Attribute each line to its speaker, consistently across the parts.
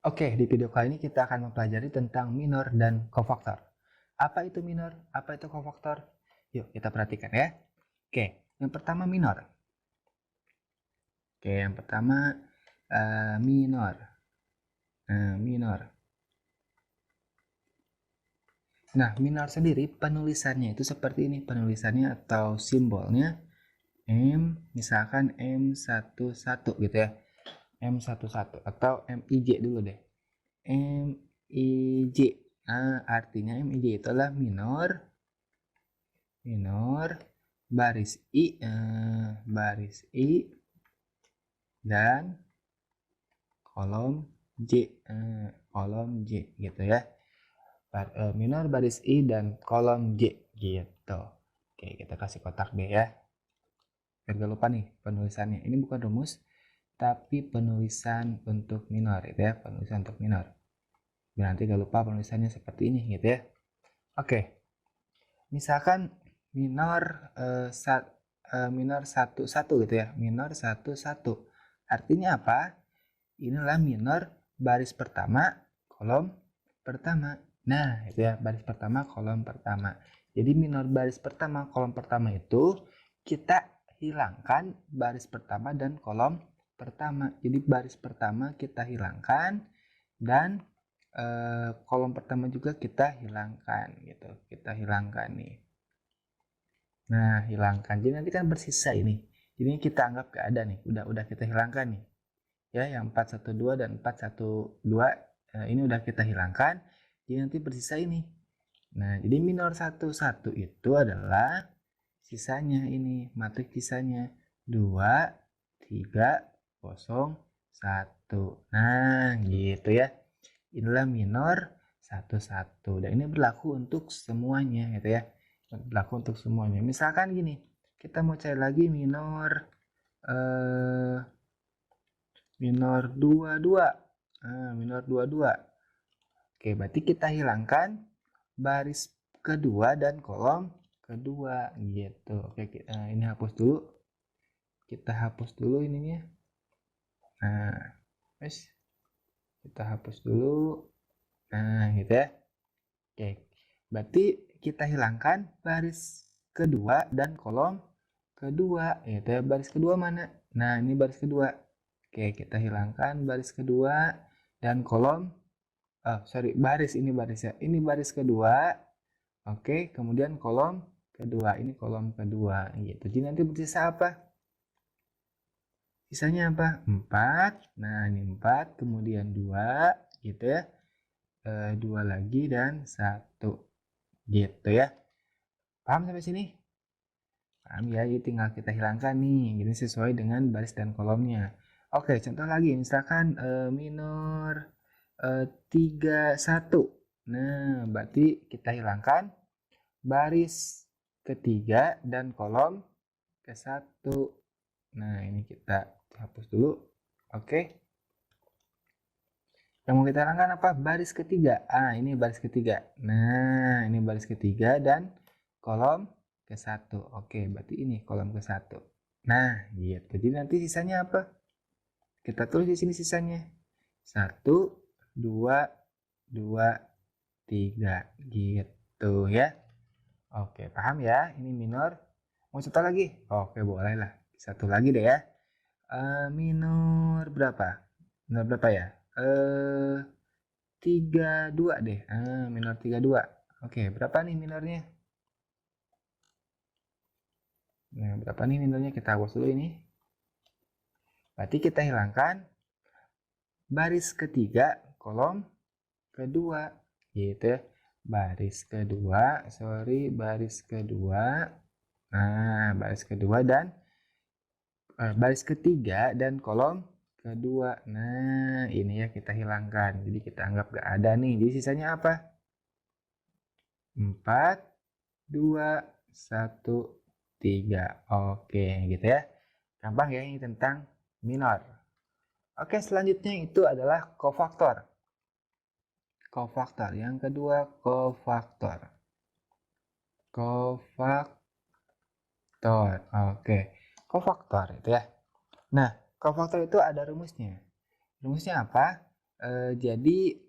Speaker 1: Oke, di video kali ini kita akan mempelajari tentang minor dan kofaktor. Apa itu minor? Apa itu kofaktor? Yuk kita perhatikan ya. Oke, yang pertama minor. Oke, yang pertama minor. Minor. Nah, minor sendiri penulisannya itu seperti ini. Penulisannya atau simbolnya M, misalkan M11 gitu ya. M11 atau MIJ dulu deh. MIJ. Nah, artinya MIJ itu adalah minor baris I dan kolom J gitu ya. Minor baris I dan kolom J gitu. Oke, kita kasih kotak deh ya. Biar gak lupa nih penulisannya. Ini bukan rumus, tapi penulisan untuk minor gitu ya. Penulisan untuk minor. Biar nanti gak lupa penulisannya seperti ini gitu ya. Oke. Misalkan minor minor 1 gitu ya. Minor 1 artinya apa? Inilah minor baris pertama kolom pertama. Nah, itu ya, baris pertama kolom pertama. Jadi minor baris pertama kolom pertama itu kita hilangkan baris pertama dan kolom pertama. Jadi baris pertama kita hilangkan dan kolom pertama juga kita hilangkan gitu. Kita hilangkan nih. Nah, hilangkan. Jadi nanti kan bersisa ini. Jadi kita anggap gak ada nih. Udah kita hilangkan nih. Ya, yang 412 dan 412 ini udah kita hilangkan. Jadi nanti bersisa ini. Nah, jadi minor 11 itu adalah sisanya ini, matrik sisanya 2 3 0 1. Nah, gitu ya. Inilah minor 11 dan ini berlaku untuk semuanya gitu ya. Berlaku untuk semuanya. Misalkan gini, kita mau cari lagi minor minor 22. Minor 22. Oke, berarti kita hilangkan baris kedua dan kolom kedua gitu. Oke, ini hapus dulu. Kita hapus dulu ininya. Nah, guys, kita hapus dulu. Nah, gitu ya. Oke, berarti kita hilangkan baris kedua dan kolom kedua. Gitu ya, baris kedua mana? Nah, ini baris kedua. Oke, kita hilangkan baris kedua dan kolom baris ini baris ya. Ini baris kedua. Oke, kemudian kolom kedua. Ini kolom kedua gitu. Jadi nanti bersisa apa? Sisanya apa? 4. Nah, ini 4, kemudian 2 gitu ya. 2 lagi dan 1 gitu ya. Paham sampai sini? Paham ya, jadi tinggal kita hilangkan nih. Jadi sesuai dengan baris dan kolomnya. Oke, contoh lagi. Misalkan minor 31. Nah, berarti kita hilangkan baris ketiga dan kolom ke-1. Nah, ini kita hapus dulu. Oke. Yang mau kita hilangkan apa? Baris ketiga. Ini baris ketiga. Nah, ini baris ketiga dan kolom ke-1. Oke, berarti ini kolom ke-1. Nah, gitu. Jadi nanti sisanya apa? Kita tulis di sini sisanya. 1, 2, 2, 3. Gitu ya. Oke, paham ya? Ini minor. Mau contoh lagi? Oke, boleh lah. Satu lagi deh ya. Minor berapa? Minor berapa ya? 32 deh. Minor 32. Oke, berapa nih minornya? Nah, berapa nih minornya? Kita hapus dulu ini. Berarti kita hilangkan baris ketiga, kolom kedua. Gitu ya. Baris kedua. Baris kedua. Nah, baris kedua dan baris ketiga dan kolom kedua. Nah, ini ya kita hilangkan. Jadi kita anggap gak ada nih. Jadi sisanya apa? 4, 2, 1, 3. Oke, gitu ya. Gampang ya ini tentang minor. Oke, selanjutnya itu adalah kofaktor. Kofaktor. Yang kedua, kofaktor. Kofaktor. Oke. Kofaktor itu ya. Nah, kofaktor itu ada rumusnya. Rumusnya apa? Jadi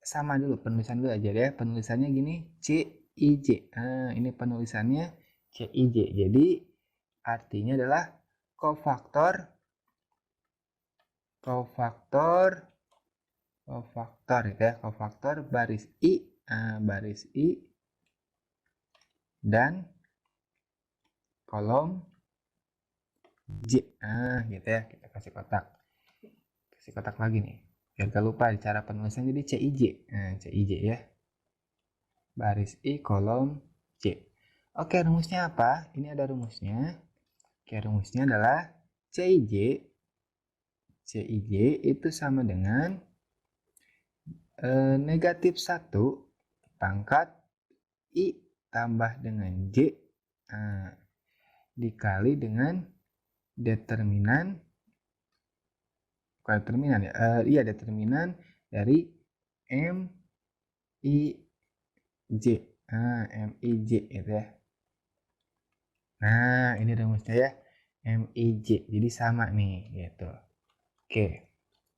Speaker 1: sama dulu penulisan dulu aja deh. Penulisannya gini, CIJ. Nah, ini penulisannya CIJ. Jadi artinya adalah kofaktor gitu ya, kofaktor baris I, baris I dan kolom J. Gitu ya, kita kasih kotak lagi nih biar gak lupa cara penulisan. Jadi CIJ. CIJ ya, baris I kolom J. Oke, rumusnya apa? Ini ada rumusnya. Oke, rumusnya adalah CIJ itu sama dengan negatif 1 pangkat I tambah dengan J dikali dengan determinan determinan dari MIJ. MIJ itu ya. Nah, ini rumusnya ya, MIJ. Jadi sama nih gitu. Oke,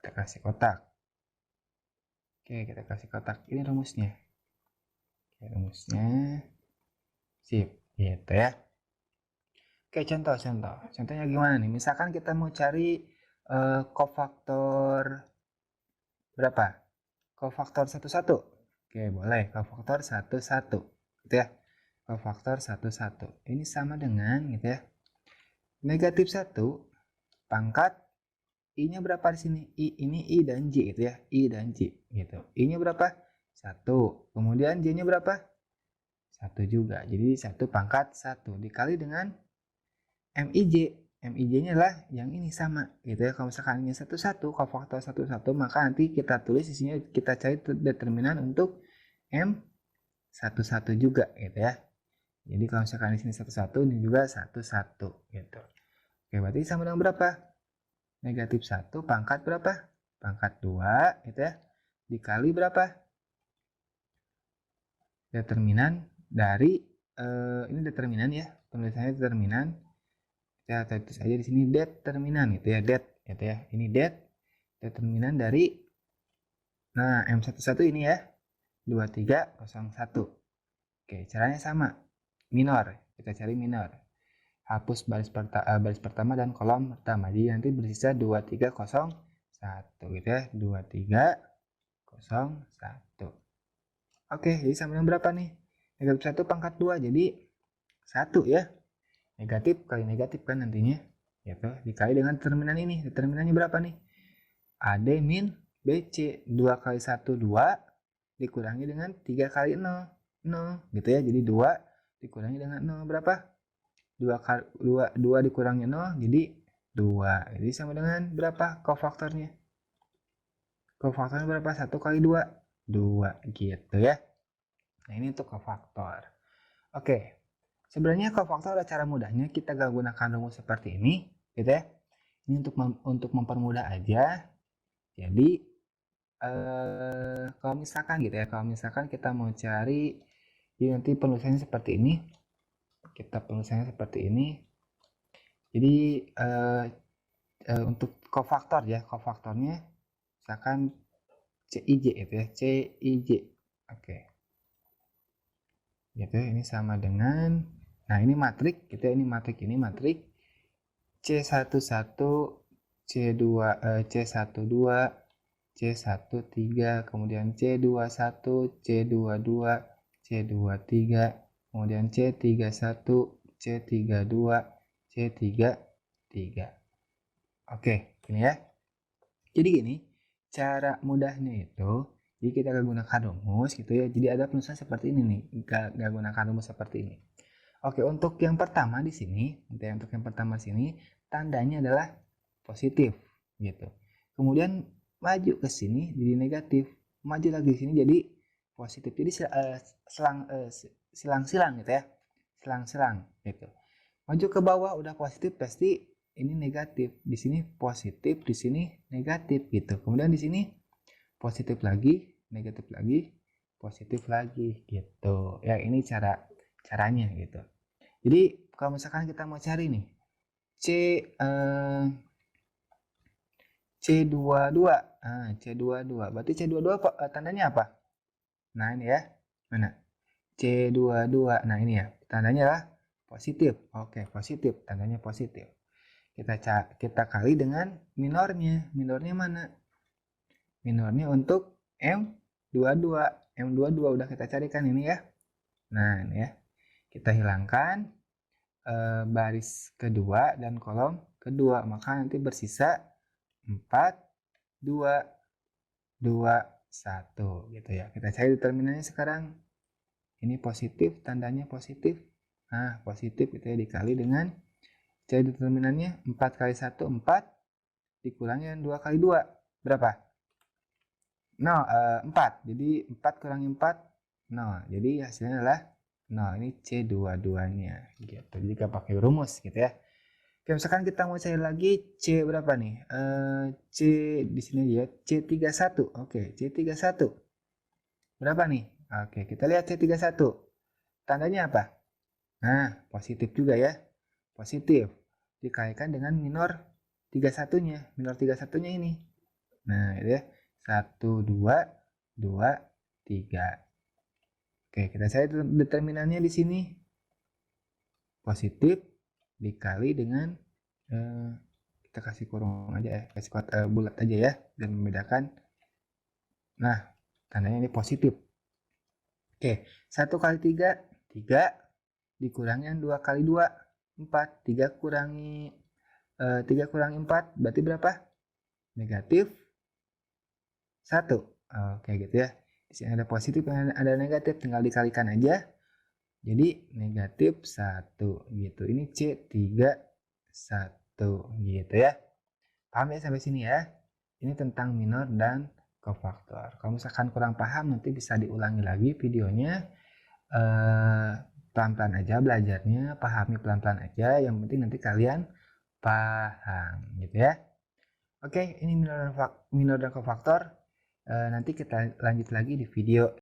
Speaker 1: kita kasih kotak. Ini rumusnya. Oke, rumusnya. Sip, gitu ya. Oke, contohnya gimana nih? Misalkan kita mau cari kofaktor berapa? Kofaktor 11. Oke, boleh. Kofaktor 11 gitu ya. Kofaktor 11. Ini sama dengan gitu ya, negatif 1 pangkat I-nya berapa di sini? Ini I dan J gitu ya. I dan J gitu. I-nya berapa? 1. Kemudian J-nya berapa? 1 juga. Jadi 1 pangkat 1 dikali dengan MIJ. MIJ-nya adalah yang ini sama gitu ya. Kalau misalkan ini 11, kofaktor 11, maka nanti kita tulis isinya, kita cari determinan untuk M11 juga gitu ya. Jadi kalau misalkan di sini 11, ini juga 11 gitu. Oke, berarti sama dengan berapa? Negatif 1 pangkat berapa? Pangkat 2 gitu ya. Dikali berapa? Determinan dari ini determinan ya. Penulisannya determinan. Kita tulis aja di sini determinan gitu ya, gitu ya. Ini determinan dari M11 ini ya. 2301. Oke, caranya sama. Minor. Kita cari minor. Hapus baris pertama dan kolom pertama. Jadi nanti bersisa 2301 gitu ya. 2301. Oke, jadi sama dengan berapa nih? Negatif 1 pangkat 2. Jadi 1 ya. Negatif kali negatif kan nantinya. Gitu. Dikali dengan determinan ini. Determinannya berapa nih? AD min BC. 2 kali 1, 2. Dikurangi dengan 3 kali 0. 0 gitu ya. Jadi 2 dikurangi dengan 0 berapa? 2 dikurangi 0 jadi 2. Jadi sama dengan berapa kofaktornya? Kofaktornya berapa? 1 kali 2. 2 gitu ya. Nah, ini untuk kofaktor. Oke. Sebenarnya kofaktor ada cara mudahnya, kita gak gunakan rumus seperti ini gitu ya. Ini untuk mempermudah aja. Jadi kalau misalkan gitu ya, kalau misalkan kita mau cari, jadi nanti penulisannya seperti ini. Jadi untuk kofaktor ya, kofaktornya misalkan CIJ itu ya, CIJ. Oke. Gitu, ini sama dengan, nah ini matrik gitu ya, ini matrik C11, C12, C12, C13, kemudian C21, C22, C23, kemudian C31, C32, C33. Oke, ini ya. Jadi gini, cara mudahnya itu, jadi kita gak gunakan rumus gitu ya. Jadi ada penulisan seperti ini nih, gak gunakan rumus seperti ini. Oke, untuk yang pertama di sini, tandanya adalah positif gitu. Kemudian maju ke sini jadi negatif, maju lagi di sini jadi positif. Jadi silang-silang gitu ya, silang-silang gitu. Maju ke bawah udah positif, pasti ini negatif. Di sini positif, di sini negatif gitu. Kemudian di sini positif lagi, negatif lagi, positif lagi gitu. Ya, ini caranya gitu. Jadi kalau misalkan kita mau cari nih C22. Nah, C22. Berarti C22 tandanya apa? Nah, ini ya. Mana? C22. Nah, ini ya. Tandanya lah positif. Oke, positif. Tandanya positif. Kita kali dengan minornya. Minornya mana? Minornya untuk M22. M22 udah kita carikan ini ya. Nah, ini ya. Kita hilangkan baris kedua dan kolom kedua. Maka nanti bersisa 4, 2, 2, 1 gitu ya. Kita cari determinannya sekarang. Ini positif, tandanya positif. Nah, positif itu ya dikali dengan cari determinannya 4 kali 1, 4 dikurangi 2 kali 2. Berapa? 0, 4. Jadi 4 kurangi 4, 0. Jadi hasilnya adalah 0. Ini C22-nya gitu. Jadi kita pakai rumus gitu ya. Oke, misalkan kita mau cari lagi C berapa nih? C di sini ya, C31. Oke, C31. Berapa nih? Oke, kita lihat C31. Tandanya apa? Nah, positif juga ya. Positif. Dikalikan dengan minor 31-nya. Minor 31-nya ini. Nah, itu ya. 1, 2, 2, 3. Oke, kita cari determinannya di sini. Positif dikali dengan kita kasih kurung aja ya, kasih bulat aja ya, dan membedakan. Nah, tandanya ini positif. Oke, 1 kali 3, 3 dikurangi 2 kali 2, 4. 3 kurangi 4 berarti berapa? Negatif 1. Oke gitu ya. Di sini ada positif dan ada negatif, tinggal dikalikan aja. Jadi negatif 1 gitu. Ini C31 gitu ya. Paham ya sampai sini ya? Ini tentang minor dan kofaktor. Kalau misalkan kurang paham nanti bisa diulangi lagi videonya. Pelan-pelan aja belajarnya, pahami pelan-pelan aja. Yang penting nanti kalian paham gitu ya. Oke, ini minor dan kofaktor. Nanti kita lanjut lagi di video